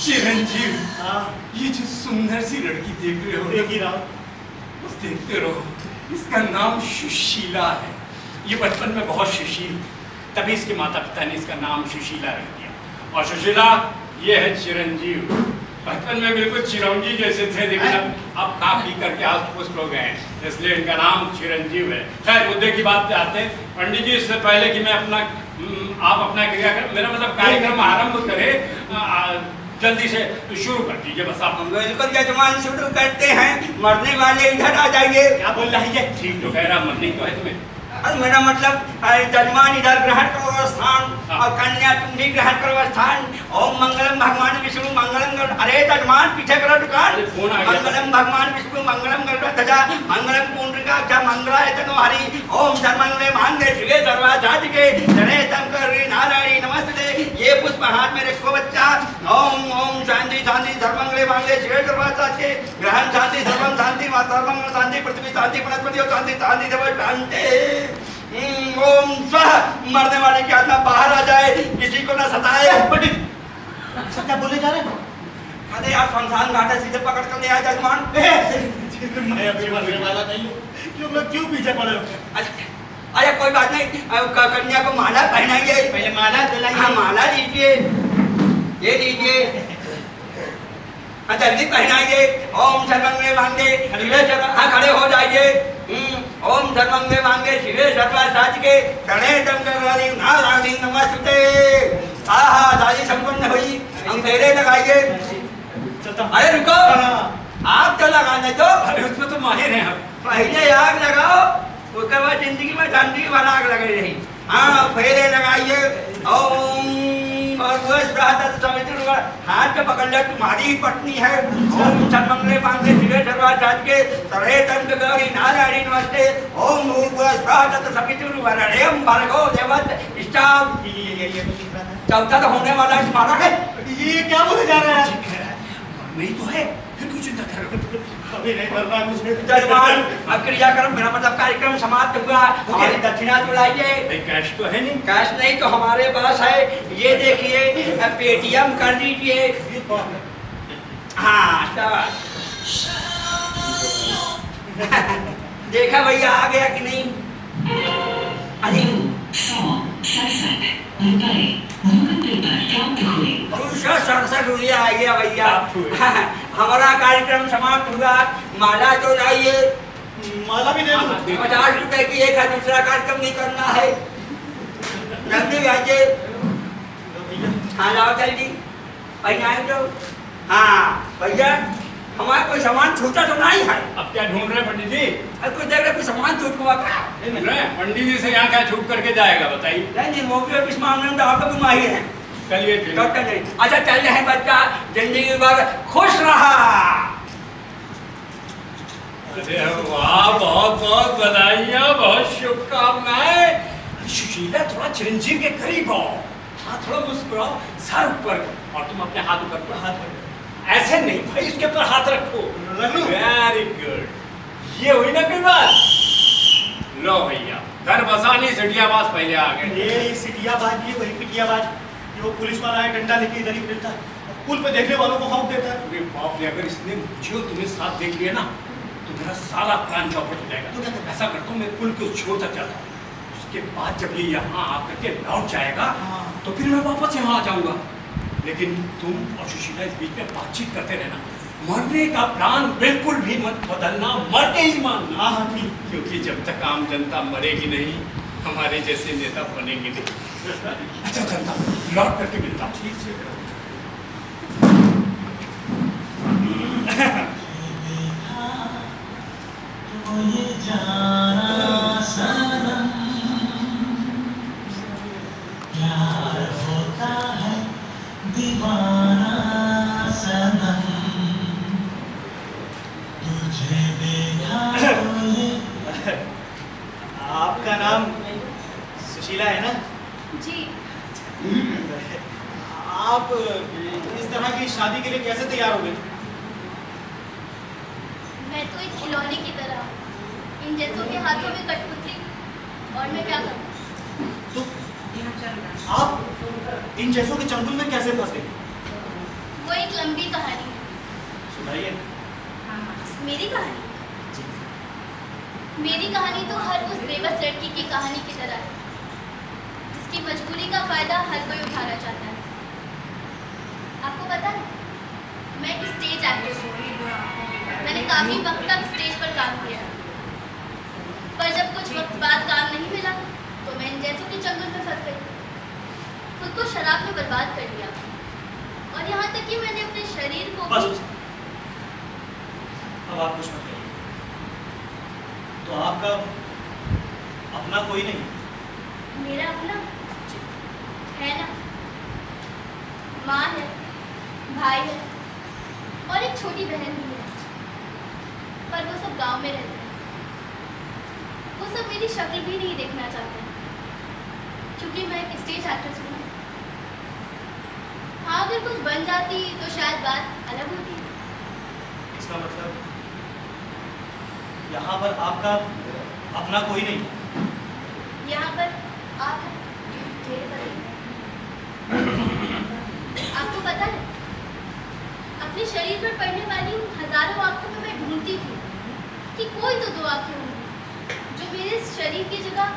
चिरंजीव, ये जो सुंदर सी लड़की देख रहे हो, देख ही रहा हूं। बस देखते रहो। इसका नाम सुशीला है। ये बचपन में बहुत सुशील थी, तभी इसके माता पिता ने इसका नाम सुशीला रख दिया। और सुशीला, ये है चिरंजीव। बचपन में बिल्कुल चिरंजी जैसे थे, लेकिन अब खा पी करके आज पुष्ट हो गए हैं, इसलिए इनका नाम चिरंजीव है। खैर मुद्दे की बात पे आते हैं। पंडित जी, इससे पहले कि मैं आप अपना क्रिया कर, मेरा मतलब कार्यक्रम आरंभ करें, जल्दी से शुरू कर दीजिए बस आप। बिल्कुल जजमान, शुरू करते हैं। मरने वाले इधर आ जाइए। क्या बोल रहा है ये? ठीक तो कह रहा, मरने को है तुम्हें। और मेरा मतलब जजमान इधर ग्रहण करो स्थान और कन्या तुम भी ग्रहण करो स्थान। ओम मंगलम भगवान विष्णु मंगलम। अरे जजमान पीछे करो दुकान। मंगलम भगवान विष्णु मंगलम ध्वजा मंगलम पुंडरीका च मंगलाय तनोहरि। ओम सर्वमंगले मांगल्ये शिवे सर्वासाधिके शरण्ये त्र्यंबके नारायणी नमस्ते। ये पुष्प हाथ में रखो बच्चा। ओम ओम शांति शांति सर्वमंगले मांगल्ये शिवे शिवे सर्वा शांति ग्रहण शांति सर्वम शांति सर्वम शांति पृथ्वी शांति वनस्पति और शांति शांति देव शांति। ओम स्वाहा। मरने वाले की आत्मा बाहर आ जाए, किसी को ना सताए। पंडित सब क्या बोले जा रहे हैं? अरे यार शमशान घाट है, सीधे पकड़ कर ले आ जजमान। मैं अभी मरने वाला नहीं हूँ, क्यों पीछे पड़े हो? अरे कोई बात नहीं, कन्या को माला पहनाइए। पहले माला दिलाइए। हाँ माला लीजिए, ये लीजिए, जल्दी पहनाइए। ओम सर्वंगे मांगे शिवे सर्व, हाँ खड़े हो जाइए। ओम सर्वंगे मांगे शिवे सर्वा साजिके गणे दंगरी नारायणी नमस्ते। आहा शादी संपन्न हुई, हम फेरे लगाइए। अरे रुको, आग तो लगाने दो। अरे उसमें तो माहिर हैं हम। पहले आग लगाओ, उसके बाद जिंदगी में ठंडी वाला आग लगी रही। हाँ फेरे लगाइए। ओम हाथ में पकड़ ले, तुम्हारी ही पत्नी है। ओम सर्वंगे मांगे शिवे सर्वा साजिके गणे दंगरी नारायणी नमस्ते। ओम सवितुर्वरेण्यं भर्गो देवस्य ष्ठाम। चौथा तो होने वाला है तुम्हारा है। ये क्या बोले जा रहे हैं? नहीं तो है, फिर क्यों चिंता कर रहे हो? अभी नहीं मरना मुझे। जजमान अब क्रियाक्रम मेरा मतलब कार्यक्रम समाप्त हुआ। हमारी दक्षिणा तो लाइए। नहीं कैश तो है नहीं। कैश नहीं तो हमारे पास है, ये देखिए पेटीएम कर दीजिए। हाँ शाबाश। देखा भैया आ गया कि नहीं? अरे सड़सठ रुपया आ गया भैया। हमारा कार्यक्रम समाप्त हुआ। माला तो लाइए। माला भी दे दो। 50 रुपए की एक है, दूसरा कार्यक्रम नहीं करना है। जल्दी आइए। हाँ लाओ जल्दी, पहनाए तो। हाँ भैया हमारा कोई सामान छूटा तो नहीं है। अब क्या ढूंढ रहे हैं पंडित जी? अब कुछ देर में कोई सामान छूट हुआ क्या? ढूंढ रहे हैं? पंडित जी से यहाँ क्या छूट करके जाएगा बताइए? नहीं वो भी इस मामले में आप लोग माहिर हैं। चलिए डॉक्टर नहीं। अच्छा चल रहे हैं बच्चा, जिंदगी भर खुश रहा। अरे वाह, बहुत बहुत बधाइयाँ, बहुत शुभकामनाएं। सुशीला थोड़ा चिरंजीव के करीब आओ। हाँ थोड़ा मुस्कुराओ, सर ऊपर और तुम अपने हाथ ऊपर करो। हाथ ऊपर ऐसे नहीं भाई, इसके ऊपर हाथ रखो। Very good. ये हुई ना कोई बात। लो भैया घर बसानी सिटियाबाज पहले आ गए। ये सिटियाबाज ये वही पिटियाबाज, वो पुलिस वाला है, डंडा लेके इधर ही फिरता है, पुल पे देखने वालों को हौंक देता है। अरे बाप रे, अगर इसने मुझे और तुम्हें साथ देख लिया ना तो मेरा सारा प्लान चौपट हो जाएगा। तो क्या करना? ऐसा करता हूँ मैं पुल के उस छोर तक जाता हूँ, उसके बाद जब ये यहाँ आकर के लौट जाएगा तो फिर मैं वापस यहाँ आ जाऊँगा। लेकिन तुम और सुशीला इस बीच में बातचीत करते रहना। मरने का प्लान बिल्कुल भी मत बदलना, मर के ही मानना। हाँ ठीक। क्योंकि जब तक आम जनता मरेगी नहीं, हमारे जैसे नेता बनेंगे नहीं। अच्छा चलता लौट करके मिलता हूँ। ठीक से दीवाना सनम तुझे देखा। आपका नाम सुशीला है ना? जी। आप इस तरह की शादी के लिए कैसे तैयार हो गए? मैं तो एक खिलौने की तरह हूँ। इन जैसों के हाथों में कठपुतली, और मैं क्या करूँ? तो आप इन जैसों के चंगुल में कैसे फंस गए? वो एक लंबी कहानी है। सुनाइए। मेरी कहानी? मेरी कहानी तो हर उस बेबस लड़की की कहानी की तरह है, जिसकी मजबूरी का फायदा हर कोई उठाना चाहता है। आपको पता है, मैं एक स्टेज एक्ट्रेस हूँ। मैंने काफी वक्त तक स्टेज पर काम किया, पर जब कुछ वक्त बाद काम नहीं मिला तो मैं इन जैसों के चंगुल में फंस गई। खुद को शराब में बर्बाद कर लिया, और यहाँ तक कि मैंने अपने शरीर को बस अब आप कुछ मत करिए। तो आपका अपना कोई नहीं? मेरा अपना है ना, माँ है, भाई है और एक छोटी बहन भी है, पर वो सब गांव में रहते हैं। वो सब मेरी शक्ल भी नहीं देखना चाहते, क्योंकि मैं एक स्टेज एक्ट्रेस हूँ। हाँ अगर कुछ बन जाती तो शायद बात अलग होती, इसका मतलब यहाँ पर आपका अपना कोई नहीं? यहाँ पर आप मेरे पति। आपको पता है, अपने शरीर पर पड़ने वाली हजारों आंखों में मैं ढूंढती थी कि कोई तो दो आंखें होंगी जो मेरे शरीर की जगह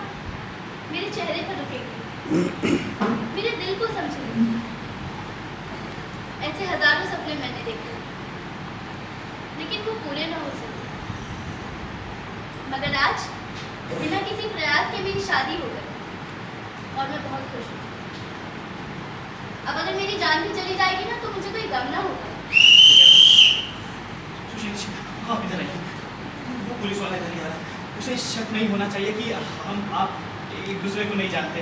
मेरे चेहरे पर रुकेगी, मेरे दिल को समझेगी। ऐसे हजारों सपने मैंने देखे, लेकिन वो पूरे न हो सके। मगर आज बिना किसी प्रयास के मेरी शादी हो गई और मैं बहुत खुश हूँ। अब अगर मेरी जान भी चली जाएगी ना, तो मुझे कोई गम ना होगा। सुशील जी, आप इधर आइए। वो पुलिस वाला इधर ही आ रहा है। उसे शक नहीं होना चाहिए कि आप एक दूसरे को नहीं जानते।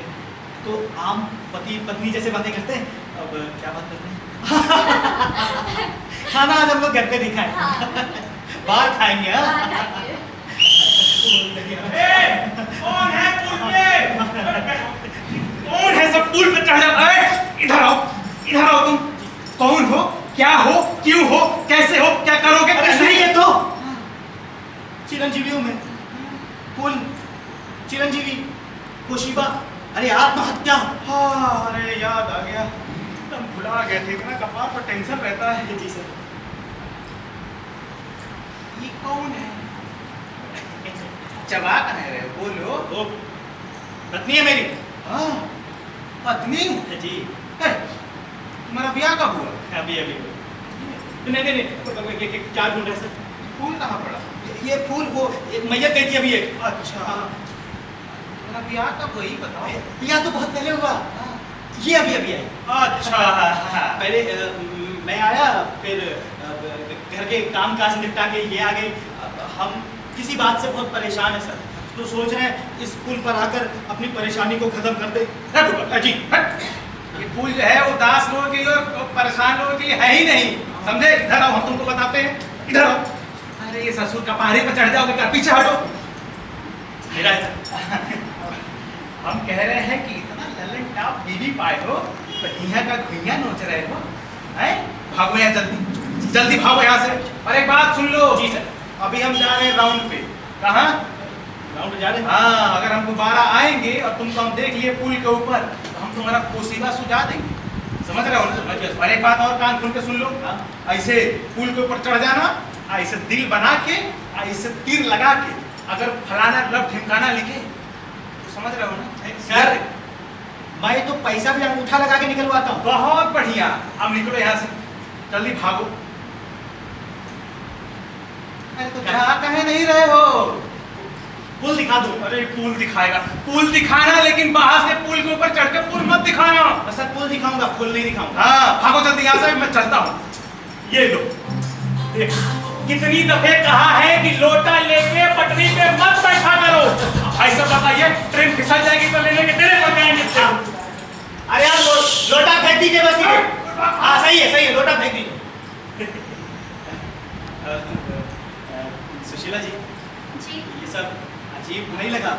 तो आम पति पत्नी जैसे बातें करते हैं। अब क्या बात करते हैं? खाना आज हम लोग घर पे नहीं खाएं। हाँ। बाहर खाएंगे। हाँ? हाँ, खाएंगे। कौन है पुल पे? कौन है सब पुल पे चढ़ जाता है? इधर आओ तुम। कौन हो, क्या हो, क्यों हो, कैसे हो, क्या करोगे? अरे नहीं, ये तो चिरंजीवी हूँ मैं। पुल चिरंजीवी कोशिबा। अरे आत्महत्या। हाँ, अरे याद आ गया, हम भुला गए थे। इतना कपार पर टेंशन रहता है। जी सर। ये कौन है? चबा कहाँ रहे हो? बोलो। वो पत्नी है मेरी। हाँ, पत्नी? जी। तुम्हारा ब्याह कब हुआ? अभी नहीं, क्या ढूंढ रहे सर? फूल कहाँ पड़ा? ये फूल वो एक मैयत गई थी अभी एक। अच्छा, तुम्हारा ब्याह कब हुई बताओ? या तो बहुत पहले हुआ। ये अभी आई। अच्छा, पहले मैं आया, फिर घर के काम काज निपटा के ये आ गए। हम किसी बात से बहुत परेशान है सर, तो सोच रहे हैं इस पुल पर आकर अपनी परेशानी को खत्म कर दे। जी, ये पुल जो है उदास लोगों के लिए और परेशान लोगों के लिए है ही नहीं, समझे? इधर आओ, हम तुमको बताते हैं। इधर आओ। अरे ये ससुर का पहाड़ी पर चढ़ जाओगे क्या? पीछे हटो। मेरा है सर। हम कह रहे हैं कि इतना ललन टाप बीवी पाए हो, तो हिया का घुइया नोच रहे हो, हैं? भागो यहाँ जल्दी भागो यहाँ से। और एक बात सुन लो। जी सर। अभी हम जा रहे हैं राउंड पे। कहाँ? राउंड जा रहे हैं? हाँ, अगर हम दोबारा आएंगे और तुमको हम देख लिए पुल के ऊपर, तो हम तुम्हारा कोसीबा सुझा देंगे। समझ रहे हो ना? और एक बात और कान खोल के सुन लो। ऐसे पुल के ऊपर चढ़ जाना, ऐसे दिल बना के, ऐसे तीर लगा के, अगर फलाना लब ढिमकाना लिखे, तो समझ रहे हो ना? सर, मैं तो पैसा भी अंगूठा लगा के निकलवाता हूँ। बहुत बढ़िया। अब निकलो यहाँ से, जल्दी भागो। अरे तो जा कहे नहीं रहे हो? पुल दिखा दो। अरे पुल दिखाएगा, पुल दिखाना, लेकिन बाहर से पुल के ऊपर चढ़ के पुल मत दिखाना। सर पुल दिखाऊंगा, पुल नहीं दिखाऊंगा। हाँ, भागो जल्दी यहाँ से, मैं चलता हूँ। ये लो, देख, कितनी दफे कहा है कि लोटा लेके पटरी पे मत बैठा करो। भाई साहब बताइए, ट्रेन फिसल जाएगी तो लेने के तेरे पर जाएंगे। अरे यार लोटा फेंक दीजिए बस। हाँ सही है, लोटा फेंक दीजिए। सुशीला जी, जी। ये सब अजीब नहीं लगा?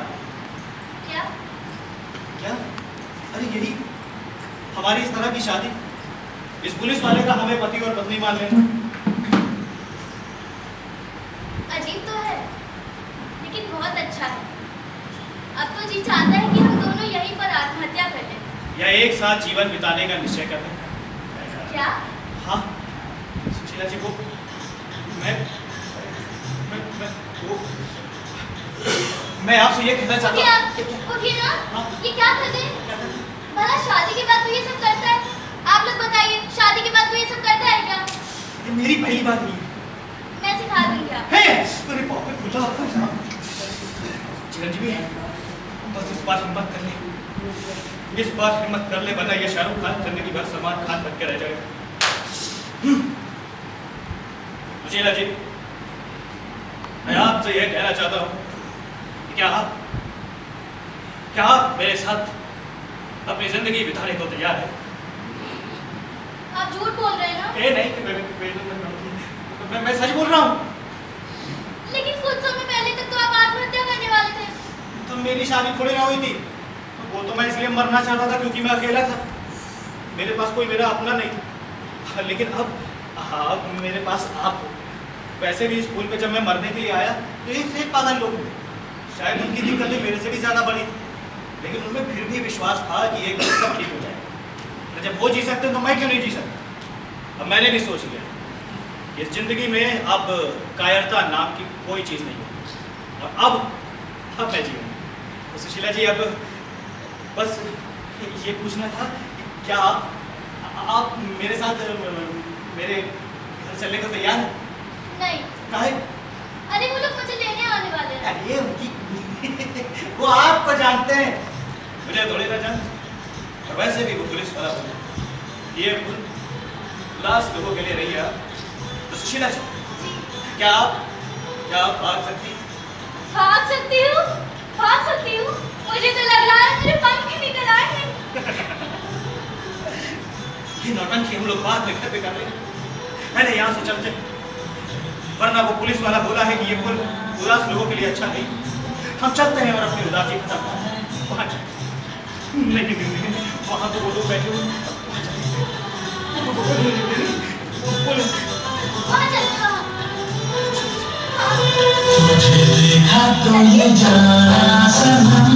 क्या? अरे यही हमारी इस तरह की शादी, इस पुलिस वाले का हमें पति और पत्नी मान लेना। अजीब तो है, लेकिन बहुत अच्छा है। अब तो जी चाहता है कि हम दोनों यहीं पर आत्महत्या कर लें। या एक साथ जीवन बिताने का निश्चय कर लें। क्या? हाँ सुशीला जी, वो मैं आपसे ये कहना चाहता हूँ। उठिए ना। हाँ? ये क्या कर रहे हैं? भला शादी के बाद तो ये सब करता है? आप लोग बताइए, शादी के बाद तो ये सब करता है क्या? ये मेरी पहली बात नहीं है। मैं सिखा दूंगी आपको। अरे बाप रे, खुदा चिरंजीवी, बस इस बार हिम्मत कर ले, वरना ये शाहरुख खान करने की बात सलमान खान बन के रह जाएगा। सुशीला जी, मैं आपसे यह कहना चाहता हूँ कि क्या आप मेरे साथ अपनी जिंदगी बिताने को तैयार है? आप झूठ बोल रहे हैं ना? नहीं, मैं सच बोल रहा हूँ। लेकिन कुछ समय पहले तक तो आप आत्महत्या करने वाले थे। तो मेरी शादी थोड़ी ना हुई थी। वो तो मैं इसलिए मरना चाहता था क्योंकि मैं अकेला था, मेरे पास कोई मेरा अपना नहीं था। लेकिन अब मेरे पास आप हो, वैसे भी इस पुल पे जब मैं मरने के लिए आया तो एक से एक पागल लोग थे। शायद उनकी दिक्कतें मेरे से भी ज़्यादा बड़ी थी, लेकिन उनमें फिर भी विश्वास था कि एक दिन सब ठीक हो जाएगा। तो जब वो जी सकते हैं तो मैं क्यों नहीं जी सकता। अब मैंने भी सोच लिया कि इस जिंदगी में अब कायरता नाम की कोई चीज़ नहीं है, और अब मैं जीऊँगा। तो सुशीला जी, अब बस ये पूछना था कि क्या आप मेरे साथ मेरे घर चलने को तैयार हैं? नहीं। काहे? अरे वो लोग मुझे लेने आने वाले हैं। अरे उनकी वो आपको जानते हैं, मुझे थोड़ी ना जानते। और वैसे भी वो पुलिस वाला बोले ये लास्ट लोगों के लिए रही है। तो सुशीला जी, क्या आप भाग सकती? भाग सकती हूँ, भाग सकती हूँ। मुझे तो लग रहा है मेरे पंख निकल आए हैं। ये नौटंकी हम लोग बाद में घर पे कर लेंगे, पहले यहाँ से चलते, वरना वो पुलिस वाला बोला है कि ये पुल उदास लोगों के लिए अच्छा नहीं। हम चलते हैं और अपनी उदासी खत्म करते हैं। वहाँ नहीं, वहाँ तो वो लोग बैठे हुए हैं। वहाँ चलते हैं, वहाँ। तुझे देखा तो ये जाना सनम